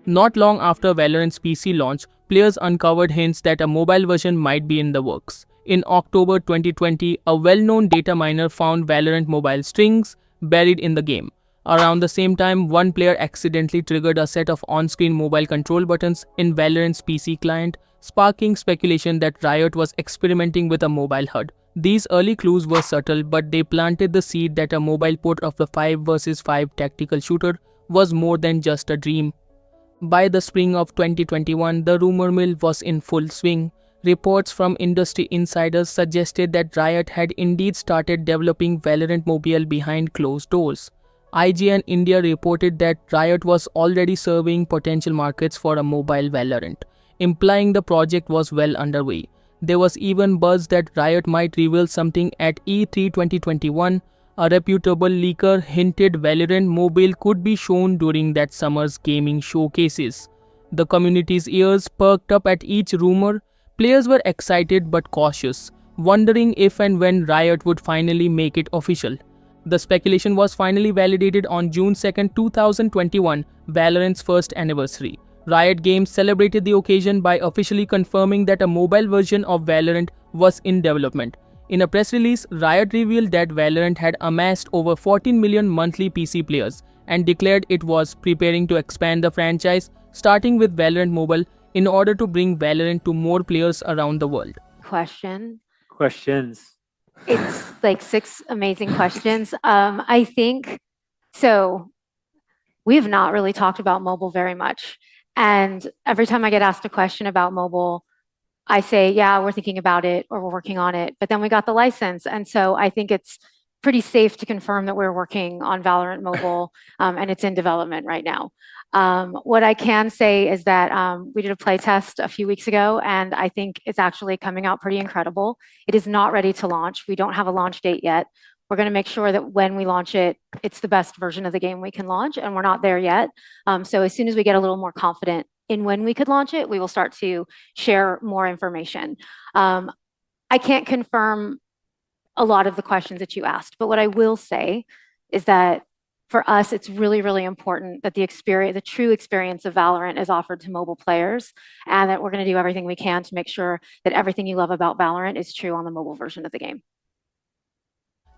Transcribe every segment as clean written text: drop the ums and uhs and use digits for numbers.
Not long after Valorant's PC launch, players uncovered hints that a mobile version might be in the works. In October 2020, a well-known data miner found Valorant Mobile strings buried in the game. Around the same time, one player accidentally triggered a set of on-screen mobile control buttons in Valorant's PC client, sparking speculation that Riot was experimenting with a mobile HUD. These early clues were subtle, but they planted the seed that a mobile port of the 5 vs 5 tactical shooter was more than just a dream. By the spring of 2021, the rumor mill was in full swing. Reports from industry insiders suggested that Riot had indeed started developing Valorant Mobile behind closed doors. IGN India reported that Riot was already surveying potential markets for a mobile Valorant, implying the project was well underway. There was even buzz that Riot might reveal something at E3 2021. A reputable leaker hinted Valorant Mobile could be shown during that summer's gaming showcases. The community's ears perked up at each rumor. Players were excited but cautious, wondering if and when Riot would finally make it official. The speculation was finally validated on June 2, 2021, Valorant's first anniversary. Riot Games celebrated the occasion by officially confirming that a mobile version of Valorant was in development. In a press release, Riot revealed that Valorant had amassed over 14 million monthly PC players and declared it was preparing to expand the franchise, starting with Valorant Mobile, in order to bring Valorant to more players around the world. Questions. It's like 6 amazing questions. I think so. We have not really talked about mobile very much. And every time I get asked a question about mobile, I say, yeah, we're thinking about it or we're working on it. But then we got the license. And so I think it's pretty safe to confirm that we're working on Valorant Mobile and it's in development right now. What I can say is that we did a play test a few weeks ago, and I think it's actually coming out pretty incredible. It is not ready to launch. We don't have a launch date yet. We're going to make sure that when we launch it, it's the best version of the game we can launch, and we're not there yet. So as soon as we get a little more confident in when we could launch it, we will start to share more information. I can't confirm a lot of the questions that you asked, but what I will say is that for us, it's really, really important that the true experience of Valorant is offered to mobile players, and that we're going to do everything we can to make sure that everything you love about Valorant is true on the mobile version of the game.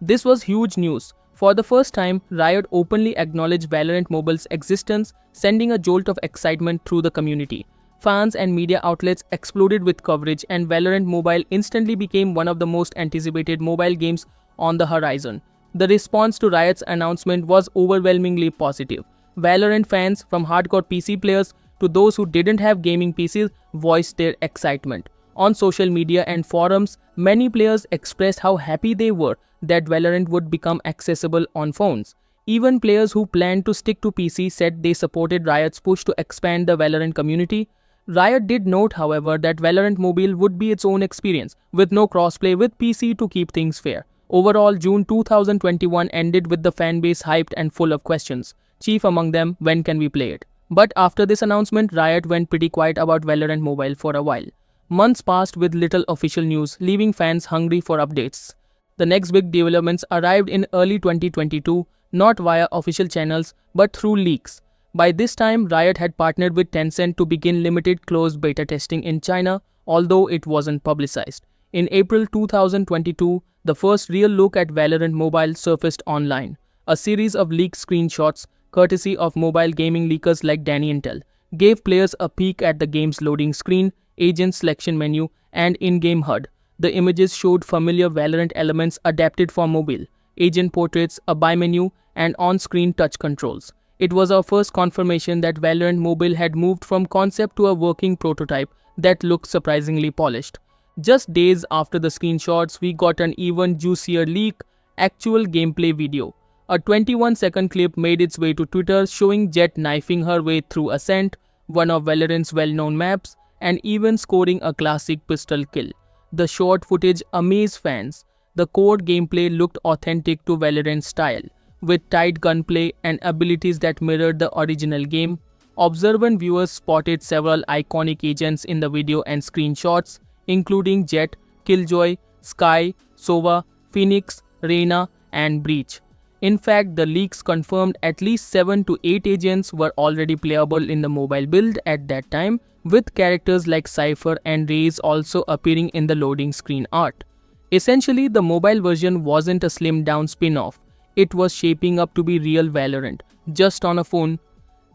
This was huge news. For the first time, Riot openly acknowledged Valorant Mobile's existence, sending a jolt of excitement through the community. Fans and media outlets exploded with coverage, and Valorant Mobile instantly became one of the most anticipated mobile games on the horizon. The response to Riot's announcement was overwhelmingly positive. Valorant fans, from hardcore PC players to those who didn't have gaming PCs, voiced their excitement. On social media and forums, many players expressed how happy they were that Valorant would become accessible on phones. Even players who planned to stick to PC said they supported Riot's push to expand the Valorant community. Riot did note, however, that Valorant Mobile would be its own experience, with no crossplay with PC to keep things fair. Overall, June 2021 ended with the fanbase hyped and full of questions. Chief among them, when can we play it? But after this announcement, Riot went pretty quiet about Valorant Mobile for a while. Months passed with little official news, leaving fans hungry for updates. The next big developments arrived in early 2022, not via official channels, but through leaks. By this time, Riot had partnered with Tencent to begin limited closed beta testing in China, although it wasn't publicized. In April 2022, the first real look at Valorant Mobile surfaced online. A series of leaked screenshots, courtesy of mobile gaming leakers like Danny Intel, gave players a peek at the game's loading screen, agent selection menu, and in-game HUD. The images showed familiar Valorant elements adapted for mobile, agent portraits, a buy menu, and on-screen touch controls. It was our first confirmation that Valorant Mobile had moved from concept to a working prototype that looked surprisingly polished. Just days after the screenshots, we got an even juicier leak, actual gameplay video. A 21-second clip made its way to Twitter showing Jett knifing her way through Ascent, one of Valorant's well-known maps, and even scoring a classic pistol kill. The short footage amazed fans. The core gameplay looked authentic to Valorant's style, with tight gunplay and abilities that mirrored the original game. Observant viewers spotted several iconic agents in the video and screenshots, including Jett, Killjoy, Skye, Sova, Phoenix, Reyna, and Breach. In fact, the leaks confirmed at least 7 to 8 agents were already playable in the mobile build at that time, with characters like Cypher and Raze also appearing in the loading screen art. Essentially, the mobile version wasn't a slimmed down spin off, it was shaping up to be real Valorant, just on a phone.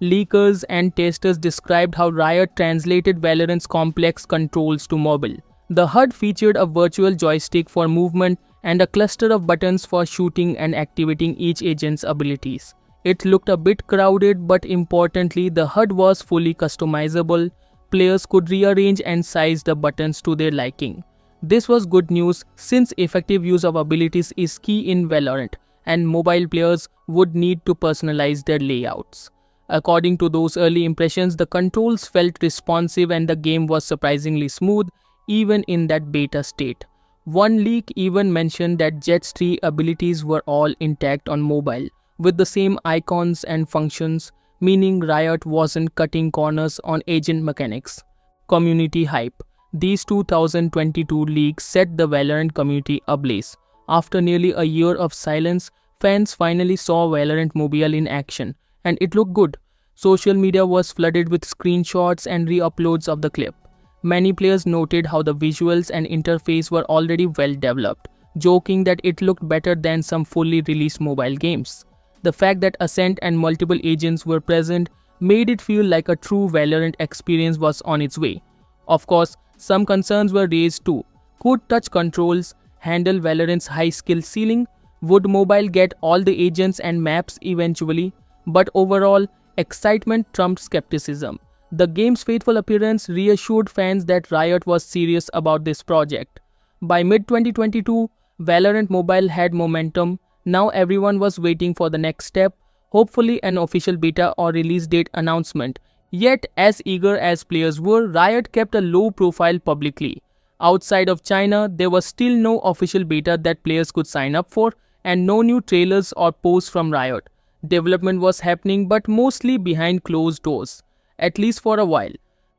Leakers and testers described how Riot translated Valorant's complex controls to mobile. The HUD featured a virtual joystick for movement and a cluster of buttons for shooting and activating each agent's abilities. It looked a bit crowded, but importantly, the HUD was fully customizable. Players could rearrange and size the buttons to their liking. This was good news since effective use of abilities is key in Valorant, and mobile players would need to personalize their layouts. According to those early impressions, the controls felt responsive and the game was surprisingly smooth even in that beta state. One leak even mentioned that Jet's 3 abilities were all intact on mobile, with the same icons and functions, meaning Riot wasn't cutting corners on agent mechanics. Community hype. These 2022 leaks set the Valorant community ablaze. After nearly a year of silence, fans finally saw Valorant Mobile in action, and it looked good. Social media was flooded with screenshots and re-uploads of the clip. Many players noted how the visuals and interface were already well developed, joking that it looked better than some fully released mobile games. The fact that Ascent and multiple agents were present made it feel like a true Valorant experience was on its way. Of course, some concerns were raised too. Could touch controls handle Valorant's high skill ceiling? Would mobile get all the agents and maps eventually? But overall, excitement trumped skepticism. The game's faithful appearance reassured fans that Riot was serious about this project. By mid-2022, Valorant Mobile had momentum. Now everyone was waiting for the next step, hopefully an official beta or release date announcement. Yet, as eager as players were, Riot kept a low profile publicly. Outside of China, there was still no official beta that players could sign up for, and no new trailers or posts from Riot. Development was happening, but mostly behind closed doors, at least for a while.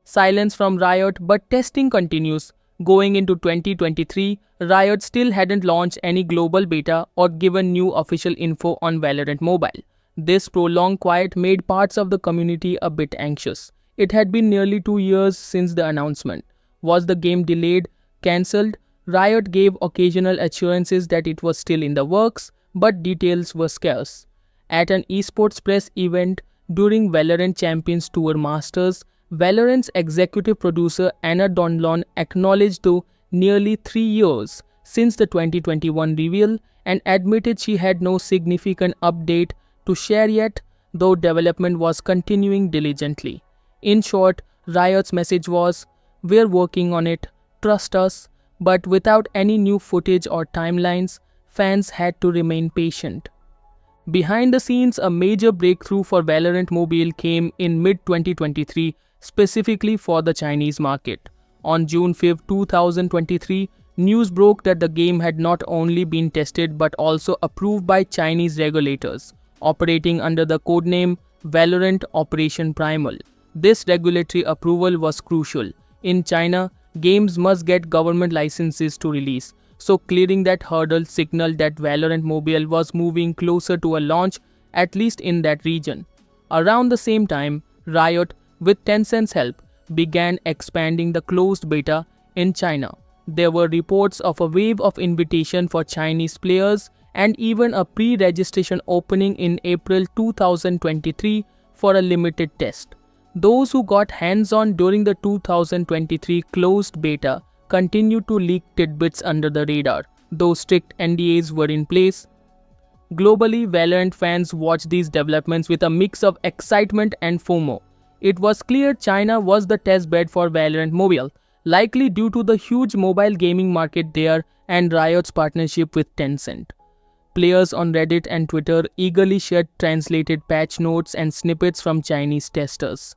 Silence from Riot, but testing continues. Going into 2023, Riot still hadn't launched any global beta or given new official info on Valorant Mobile. This prolonged quiet made parts of the community a bit anxious. It had been nearly 2 years since the announcement. Was the game delayed, cancelled? Riot gave occasional assurances that it was still in the works, but details were scarce. At an esports press event during Valorant Champions Tour Masters, Valorant's executive producer Anna Donlon acknowledged the nearly 3 years since the 2021 reveal and admitted she had no significant update to share yet, though development was continuing diligently. In short, Riot's message was, "We're working on it, trust us," but without any new footage or timelines, fans had to remain patient. Behind the scenes, a major breakthrough for Valorant Mobile came in mid-2023, specifically for the Chinese market. On June 5, 2023, news broke that the game had not only been tested but also approved by Chinese regulators, operating under the codename Valorant Operation Primal. This regulatory approval was crucial. In China, games must get government licenses to release, so clearing that hurdle signaled that Valorant Mobile was moving closer to a launch, at least in that region. Around the same time, Riot, with Tencent's help, began expanding the closed beta in China. There were reports of a wave of invitation for Chinese players and even a pre-registration opening in April 2023 for a limited test. Those who got hands-on during the 2023 closed beta continued to leak tidbits under the radar, though strict NDAs were in place. Globally, Valorant fans watched these developments with a mix of excitement and FOMO. It was clear China was the test bed for Valorant Mobile, likely due to the huge mobile gaming market there and Riot's partnership with Tencent. Players on Reddit and Twitter eagerly shared translated patch notes and snippets from Chinese testers.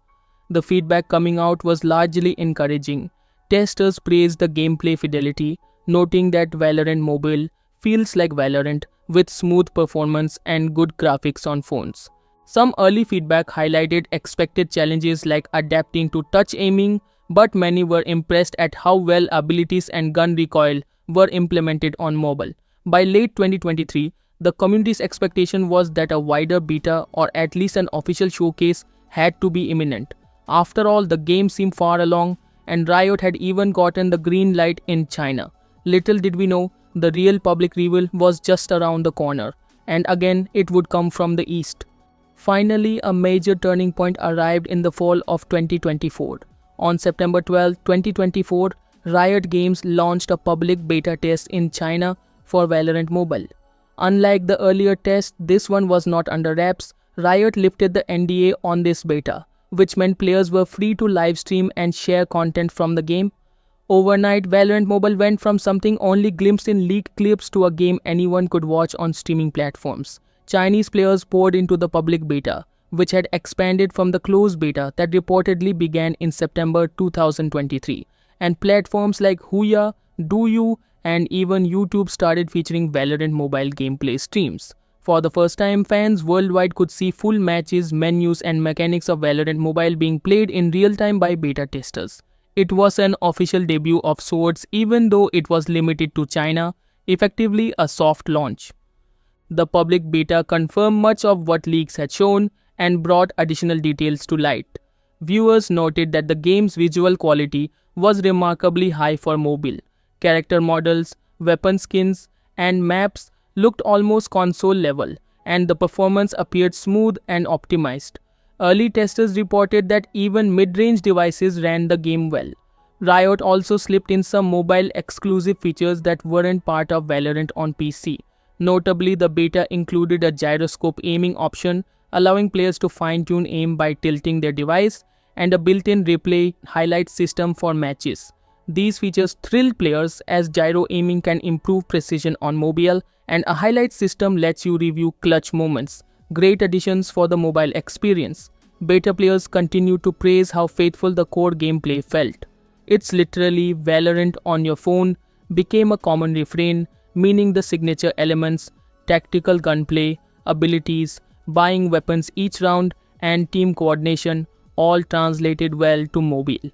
The feedback coming out was largely encouraging. Testers praised the gameplay fidelity, noting that Valorant Mobile feels like Valorant with smooth performance and good graphics on phones. Some early feedback highlighted expected challenges like adapting to touch aiming, but many were impressed at how well abilities and gun recoil were implemented on mobile. By late 2023, The community's expectation was that a wider beta or at least an official showcase had to be imminent. After all, the game seemed far along, and Riot had even gotten the green light in China. Little did we know, the real public reveal was just around the corner, and again it would come from the east. Finally, a major turning point arrived in the fall of 2024. On September 12, 2024, Riot Games launched a public beta test in China for Valorant Mobile. Unlike the earlier test, this one was not under wraps. Riot lifted the NDA on this beta, which meant players were free to livestream and share content from the game. Overnight, Valorant Mobile went from something only glimpsed in leaked clips to a game anyone could watch on streaming platforms. Chinese players poured into the public beta, which had expanded from the closed beta that reportedly began in September 2023, and platforms like Huya, Douyu, and even YouTube started featuring Valorant Mobile gameplay streams. For the first time, fans worldwide could see full matches, menus, and mechanics of Valorant Mobile being played in real time by beta testers. It was an official debut of sorts, even though it was limited to China, effectively a soft launch. The public beta confirmed much of what leaks had shown and brought additional details to light. Viewers noted that the game's visual quality was remarkably high for mobile. Character models, weapon skins, and maps looked almost console level, and the performance appeared smooth and optimized. Early testers reported that even mid-range devices ran the game well. Riot also slipped in some mobile exclusive features that weren't part of Valorant on PC. Notably, the beta included a gyroscope aiming option, allowing players to fine-tune aim by tilting their device, and a built-in replay highlight system for matches. These features thrilled players as gyro aiming can improve precision on mobile, and a highlight system lets you review clutch moments. Great additions for the mobile experience. Beta players continued to praise how faithful the core gameplay felt. "It's literally Valorant on your phone" became a common refrain, meaning the signature elements, tactical gunplay, abilities, buying weapons each round, and team coordination all translated well to mobile.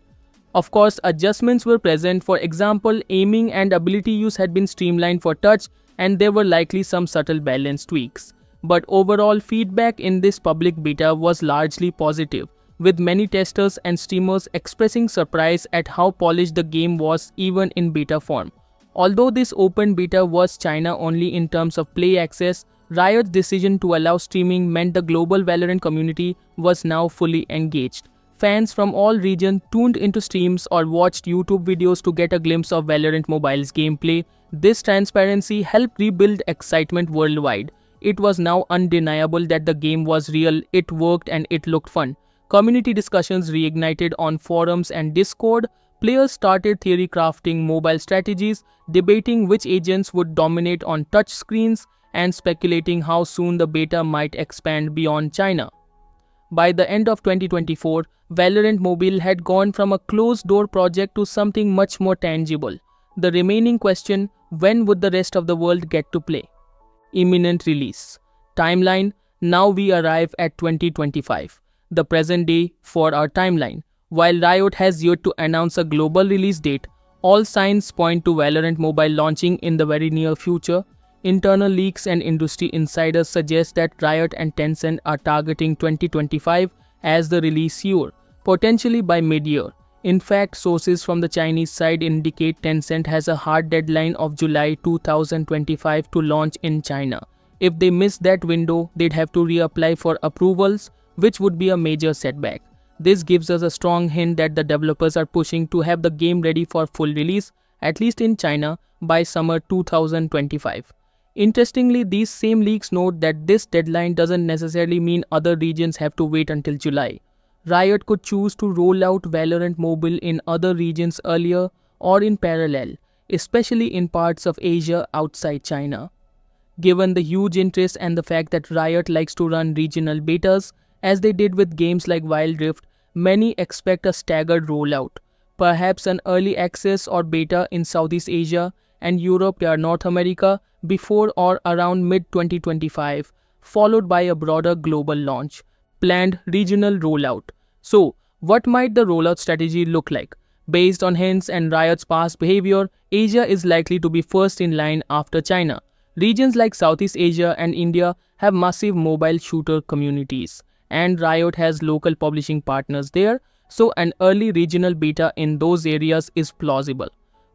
Of course, adjustments were present. For example, aiming and ability use had been streamlined for touch, and there were likely some subtle balance tweaks. But overall, feedback in this public beta was largely positive, with many testers and streamers expressing surprise at how polished the game was even in beta form. Although this open beta was China only in terms of play access, Riot's decision to allow streaming meant the global Valorant community was now fully engaged. Fans from all regions tuned into streams or watched YouTube videos to get a glimpse of Valorant Mobile's gameplay. This transparency helped rebuild excitement worldwide. It was now undeniable that the game was real, it worked, and it looked fun. Community discussions reignited on forums and Discord. Players started theory crafting mobile strategies, debating which agents would dominate on touch screens, and speculating how soon the beta might expand beyond China. By the end of 2024, Valorant Mobile had gone from a closed-door project to something much more tangible. The remaining question: when would the rest of the world get to play? Imminent release. Timeline: now we arrive at 2025, the present day for our timeline. While Riot has yet to announce a global release date, all signs point to Valorant Mobile launching in the very near future. Internal leaks and industry insiders suggest that Riot and Tencent are targeting 2025 as the release year, potentially by mid-year. In fact, sources from the Chinese side indicate Tencent has a hard deadline of July 2025 to launch in China. If they miss that window, they'd have to reapply for approvals, which would be a major setback. This gives us a strong hint that the developers are pushing to have the game ready for full release, at least in China, by summer 2025. Interestingly, these same leaks note that this deadline doesn't necessarily mean other regions have to wait until July. Riot could choose to roll out Valorant Mobile in other regions earlier or in parallel, especially in parts of Asia outside China. Given the huge interest and the fact that Riot likes to run regional betas, as they did with games like Wild Rift, many expect a staggered rollout, perhaps an early access or beta in Southeast Asia and Europe or North America before or around mid-2025, followed by a broader global launch. Planned regional rollout. So, what might the rollout strategy look like? Based on hints and Riot's past behavior, Asia is likely to be first in line after China. Regions like Southeast Asia and India have massive mobile shooter communities, and Riot has local publishing partners there, so an early regional beta in those areas is plausible.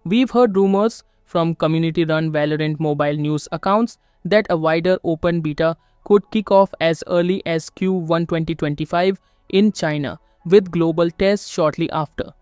We've heard rumors from community run Valorant Mobile news accounts that a wider open beta could kick off as early as Q1 2025 in China, with global tests shortly after.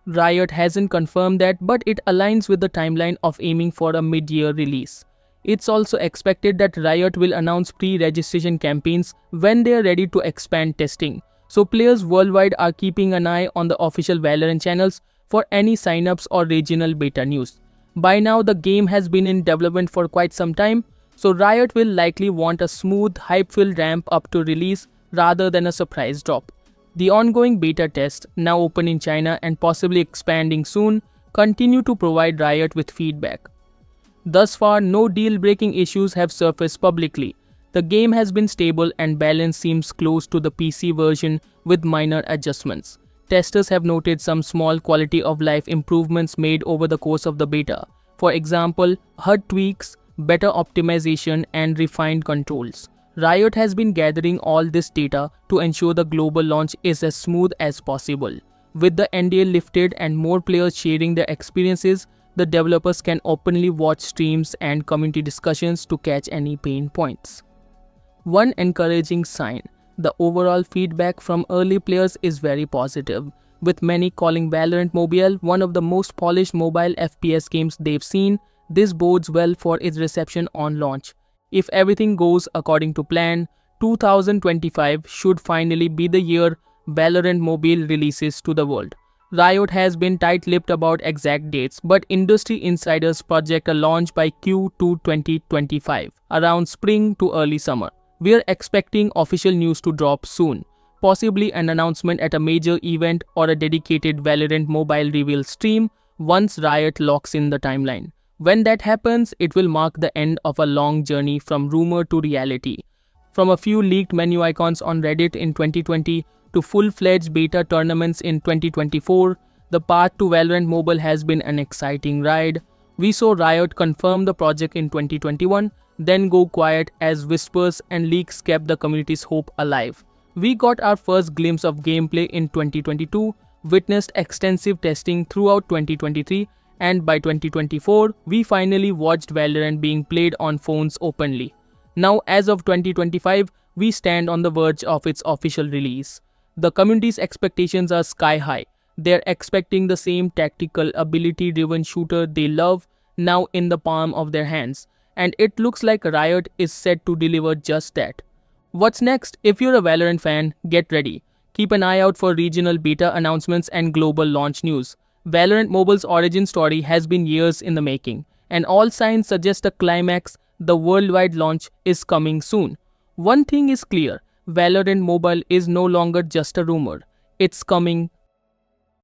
Riot hasn't confirmed that, but it aligns with the timeline of aiming for a mid-year release. It's also expected that Riot will announce pre-registration campaigns when they are ready to expand testing, so players worldwide are keeping an eye on the official Valorant channels for any signups or regional beta news. By now, the game has been in development for quite some time, so Riot will likely want a smooth, hype-filled ramp up to release rather than a surprise drop. The ongoing beta tests, now open in China and possibly expanding soon, continue to provide Riot with feedback. Thus far, no deal-breaking issues have surfaced publicly. The game has been stable and balance seems close to the PC version with minor adjustments. Testers have noted some small quality of life improvements made over the course of the beta. For example, HUD tweaks, better optimization, and refined controls. Riot has been gathering all this data to ensure the global launch is as smooth as possible. With the NDA lifted and more players sharing their experiences, the developers can openly watch streams and community discussions to catch any pain points. One encouraging sign: the overall feedback from early players is very positive, with many calling Valorant Mobile one of the most polished mobile FPS games they've seen. This bodes well for its reception on launch. If everything goes according to plan, 2025 should finally be the year Valorant Mobile releases to the world. Riot has been tight-lipped about exact dates, but industry insiders project a launch by Q2 2025, around spring to early summer. We are expecting official news to drop soon, possibly an announcement at a major event or a dedicated Valorant Mobile reveal stream once Riot locks in the timeline. When that happens, it will mark the end of a long journey from rumor to reality. From a few leaked menu icons on Reddit in 2020 to full-fledged beta tournaments in 2024, the path to Valorant Mobile has been an exciting ride. We saw Riot confirm the project in 2021, then go quiet as whispers and leaks kept the community's hope alive. We got our first glimpse of gameplay in 2022, witnessed extensive testing throughout 2023, and by 2024, we finally watched Valorant being played on phones openly. Now, as of 2025, we stand on the verge of its official release. The community's expectations are sky high. They're expecting the same tactical, ability-driven shooter they love now in the palm of their hands, and it looks like Riot is set to deliver just that. What's next? If you're a Valorant fan, get ready. Keep an eye out for regional beta announcements and global launch news. Valorant Mobile's origin story has been years in the making, and all signs suggest a climax. The worldwide launch is coming soon. One thing is clear: Valorant Mobile is no longer just a rumor. It's coming